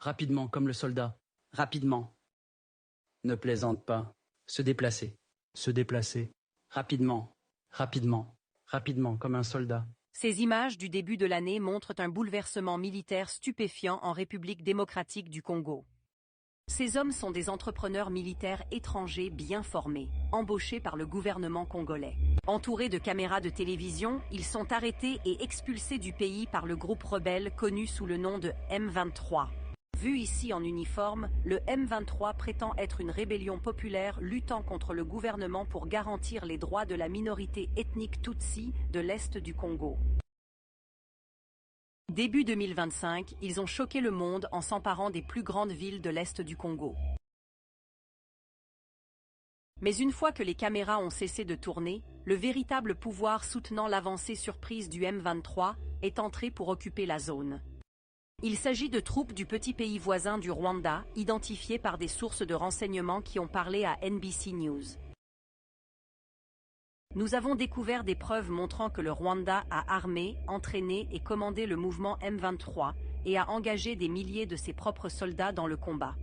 Rapidement, comme le soldat. Rapidement. Ne plaisante pas. Se déplacer. Se déplacer. Rapidement. Rapidement. Rapidement, comme un soldat. Ces images du début de l'année montrent un bouleversement militaire stupéfiant en République démocratique du Congo. Ces hommes sont des entrepreneurs militaires étrangers bien formés, embauchés par le gouvernement congolais. Entourés de caméras de télévision, ils sont arrêtés et expulsés du pays par le groupe rebelle connu sous le nom de M23. Vu ici en uniforme, le M23 prétend être une rébellion populaire luttant contre le gouvernement pour garantir les droits de la minorité ethnique Tutsi de l'Est du Congo. Début 2025, ils ont choqué le monde en s'emparant des plus grandes villes de l'Est du Congo. Mais une fois que les caméras ont cessé de tourner, le véritable pouvoir soutenant l'avancée surprise du M23 est entré pour occuper la zone. Il s'agit de troupes du petit pays voisin du Rwanda, identifiées par des sources de renseignement qui ont parlé à NBC News. Nous avons découvert des preuves montrant que le Rwanda a armé, entraîné et commandé le mouvement M23 et a engagé des milliers de ses propres soldats dans le combat.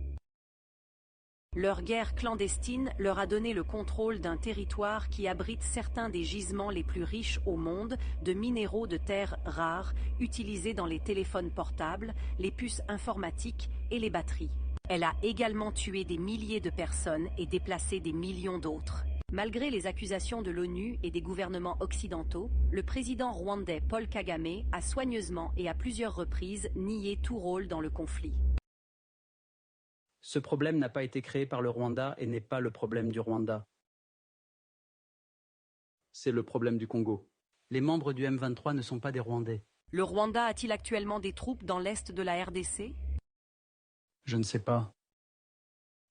Leur guerre clandestine leur a donné le contrôle d'un territoire qui abrite certains des gisements les plus riches au monde de minéraux de terres rares utilisés dans les téléphones portables, les puces informatiques et les batteries. Elle a également tué des milliers de personnes et déplacé des millions d'autres. Malgré les accusations de l'ONU et des gouvernements occidentaux, le président rwandais Paul Kagame a soigneusement et à plusieurs reprises nié tout rôle dans le conflit. Ce problème n'a pas été créé par le Rwanda et n'est pas le problème du Rwanda. C'est le problème du Congo. Les membres du M23 ne sont pas des Rwandais. Le Rwanda a-t-il actuellement des troupes dans l'est de la RDC? Je ne sais pas.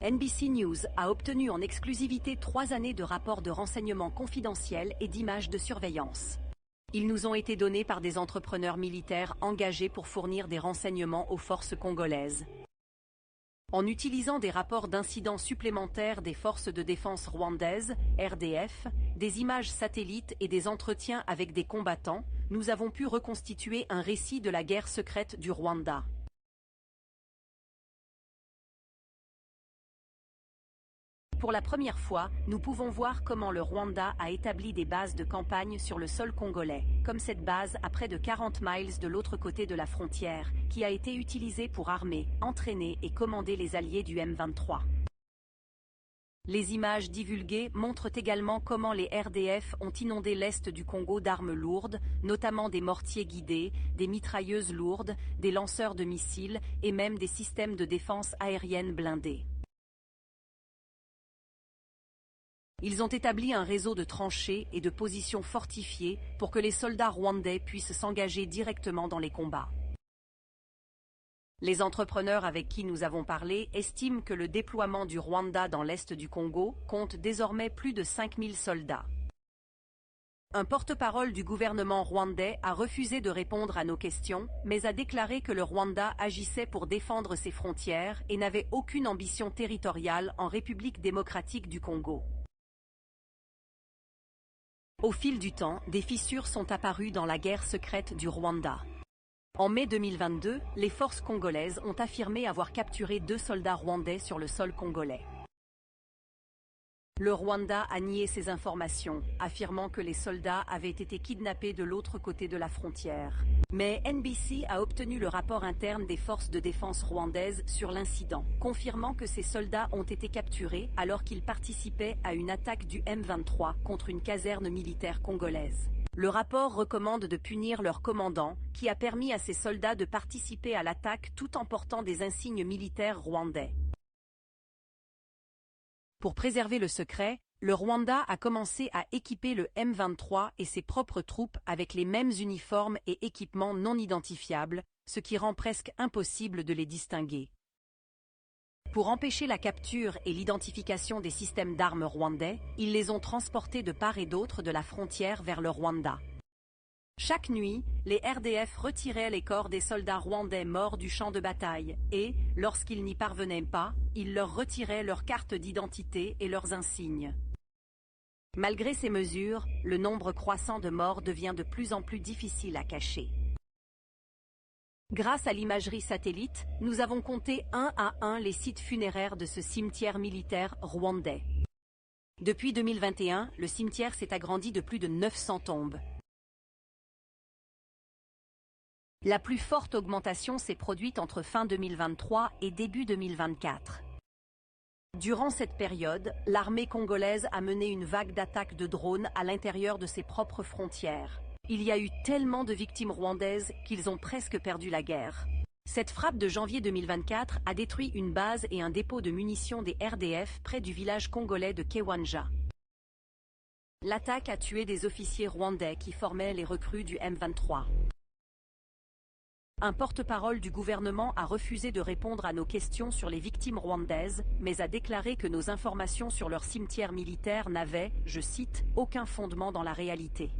NBC News a obtenu en exclusivité 3 années de rapports de renseignements confidentiels et d'images de surveillance. Ils nous ont été donnés par des entrepreneurs militaires engagés pour fournir des renseignements aux forces congolaises. En utilisant des rapports d'incidents supplémentaires des forces de défense rwandaises, RDF, des images satellites et des entretiens avec des combattants, nous avons pu reconstituer un récit de la guerre secrète du Rwanda. Pour la première fois, nous pouvons voir comment le Rwanda a établi des bases de campagne sur le sol congolais, comme cette base à près de 40 miles de l'autre côté de la frontière, qui a été utilisée pour armer, entraîner et commander les alliés du M23. Les images divulguées montrent également comment les RDF ont inondé l'est du Congo d'armes lourdes, notamment des mortiers guidés, des mitrailleuses lourdes, des lanceurs de missiles et même des systèmes de défense aérienne blindés. Ils ont établi un réseau de tranchées et de positions fortifiées pour que les soldats rwandais puissent s'engager directement dans les combats. Les entrepreneurs avec qui nous avons parlé estiment que le déploiement du Rwanda dans l'est du Congo compte désormais plus de 5000 soldats. Un porte-parole du gouvernement rwandais a refusé de répondre à nos questions, mais a déclaré que le Rwanda agissait pour défendre ses frontières et n'avait aucune ambition territoriale en République démocratique du Congo. Au fil du temps, des fissures sont apparues dans la guerre secrète du Rwanda. En mai 2022, les forces congolaises ont affirmé avoir capturé 2 soldats rwandais sur le sol congolais. Le Rwanda a nié ces informations, affirmant que les soldats avaient été kidnappés de l'autre côté de la frontière. Mais NBC a obtenu le rapport interne des forces de défense rwandaises sur l'incident, confirmant que ces soldats ont été capturés alors qu'ils participaient à une attaque du M23 contre une caserne militaire congolaise. Le rapport recommande de punir leur commandant, qui a permis à ces soldats de participer à l'attaque tout en portant des insignes militaires rwandais. Pour préserver le secret, le Rwanda a commencé à équiper le M23 et ses propres troupes avec les mêmes uniformes et équipements non identifiables, ce qui rend presque impossible de les distinguer. Pour empêcher la capture et l'identification des systèmes d'armes rwandais, ils les ont transportés de part et d'autre de la frontière vers le Rwanda. Chaque nuit, les RDF retiraient les corps des soldats rwandais morts du champ de bataille et, lorsqu'ils n'y parvenaient pas, ils leur retiraient leurs cartes d'identité et leurs insignes. Malgré ces mesures, le nombre croissant de morts devient de plus en plus difficile à cacher. Grâce à l'imagerie satellite, nous avons compté un à un les sites funéraires de ce cimetière militaire rwandais. Depuis 2021, le cimetière s'est agrandi de plus de 900 tombes. La plus forte augmentation s'est produite entre fin 2023 et début 2024. Durant cette période, l'armée congolaise a mené une vague d'attaques de drones à l'intérieur de ses propres frontières. Il y a eu tellement de victimes rwandaises qu'ils ont presque perdu la guerre. Cette frappe de janvier 2024 a détruit une base et un dépôt de munitions des RDF près du village congolais de Kiwanja. L'attaque a tué des officiers rwandais qui formaient les recrues du M23. Un porte-parole du gouvernement a refusé de répondre à nos questions sur les victimes rwandaises, mais a déclaré que nos informations sur leur cimetière militaire n'avaient, je cite, « aucun fondement dans la réalité ».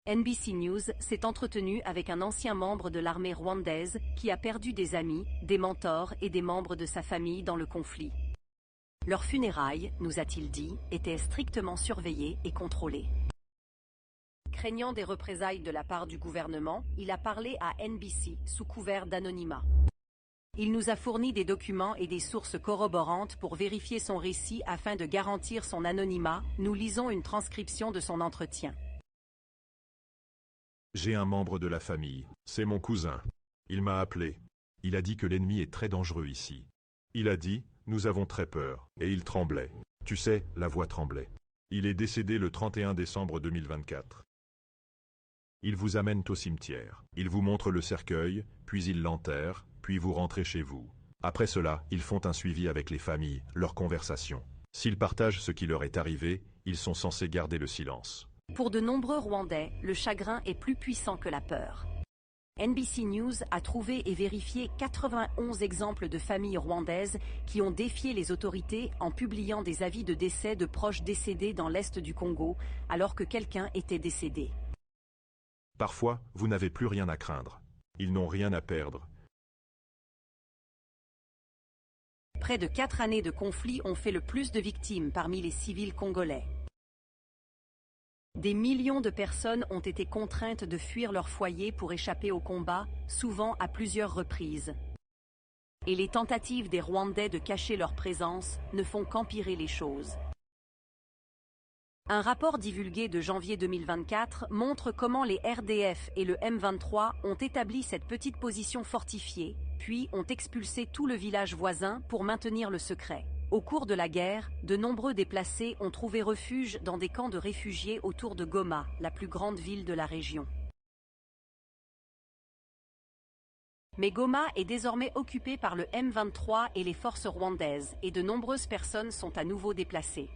NBC News s'est entretenu avec un ancien membre de l'armée rwandaise qui a perdu des amis, des mentors et des membres de sa famille dans le conflit. Leurs funérailles, nous a-t-il dit, étaient strictement surveillées et contrôlées. Craignant des représailles de la part du gouvernement, il a parlé à NBC sous couvert d'anonymat. Il nous a fourni des documents et des sources corroborantes pour vérifier son récit afin de garantir son anonymat. Nous lisons une transcription de son entretien. J'ai un membre de la famille, c'est mon cousin. Il m'a appelé. Il a dit que l'ennemi est très dangereux ici. Il a dit, nous avons très peur, et il tremblait. Tu sais, la voix tremblait. Il est décédé le 31 décembre 2024. Ils vous amènent au cimetière. Ils vous montrent le cercueil, puis ils l'enterrent, puis vous rentrez chez vous. Après cela, ils font un suivi avec les familles, leurs conversations. S'ils partagent ce qui leur est arrivé, ils sont censés garder le silence. Pour de nombreux Rwandais, le chagrin est plus puissant que la peur. NBC News a trouvé et vérifié 91 exemples de familles rwandaises qui ont défié les autorités en publiant des avis de décès de proches décédés dans l'est du Congo, alors que quelqu'un était décédé. Parfois, vous n'avez plus rien à craindre. Ils n'ont rien à perdre. Près de 4 années de conflit ont fait le plus de victimes parmi les civils congolais. Des millions de personnes ont été contraintes de fuir leur foyer pour échapper au combat, souvent à plusieurs reprises. Et les tentatives des Rwandais de cacher leur présence ne font qu'empirer les choses. Un rapport divulgué de janvier 2024 montre comment les RDF et le M23 ont établi cette petite position fortifiée, puis ont expulsé tout le village voisin pour maintenir le secret. Au cours de la guerre, de nombreux déplacés ont trouvé refuge dans des camps de réfugiés autour de Goma, la plus grande ville de la région. Mais Goma est désormais occupée par le M23 et les forces rwandaises, et de nombreuses personnes sont à nouveau déplacées.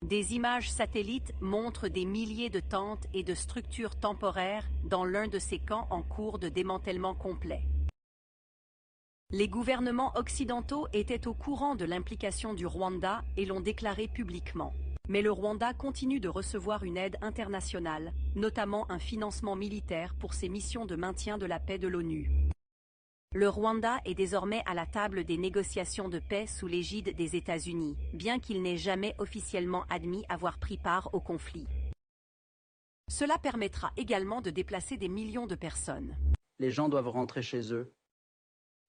Des images satellites montrent des milliers de tentes et de structures temporaires dans l'un de ces camps en cours de démantèlement complet. Les gouvernements occidentaux étaient au courant de l'implication du Rwanda et l'ont déclaré publiquement. Mais le Rwanda continue de recevoir une aide internationale, notamment un financement militaire pour ses missions de maintien de la paix de l'ONU. Le Rwanda est désormais à la table des négociations de paix sous l'égide des États-Unis, bien qu'il n'ait jamais officiellement admis avoir pris part au conflit. Cela permettra également de déplacer des millions de personnes. Les gens doivent rentrer chez eux.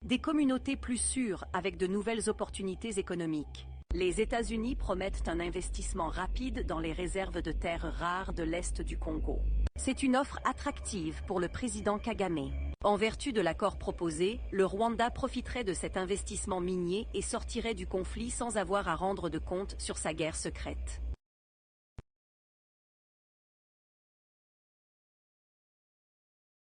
Des communautés plus sûres avec de nouvelles opportunités économiques. Les États-Unis promettent un investissement rapide dans les réserves de terres rares de l'Est du Congo. C'est une offre attractive pour le président Kagame. En vertu de l'accord proposé, le Rwanda profiterait de cet investissement minier et sortirait du conflit sans avoir à rendre de compte sur sa guerre secrète.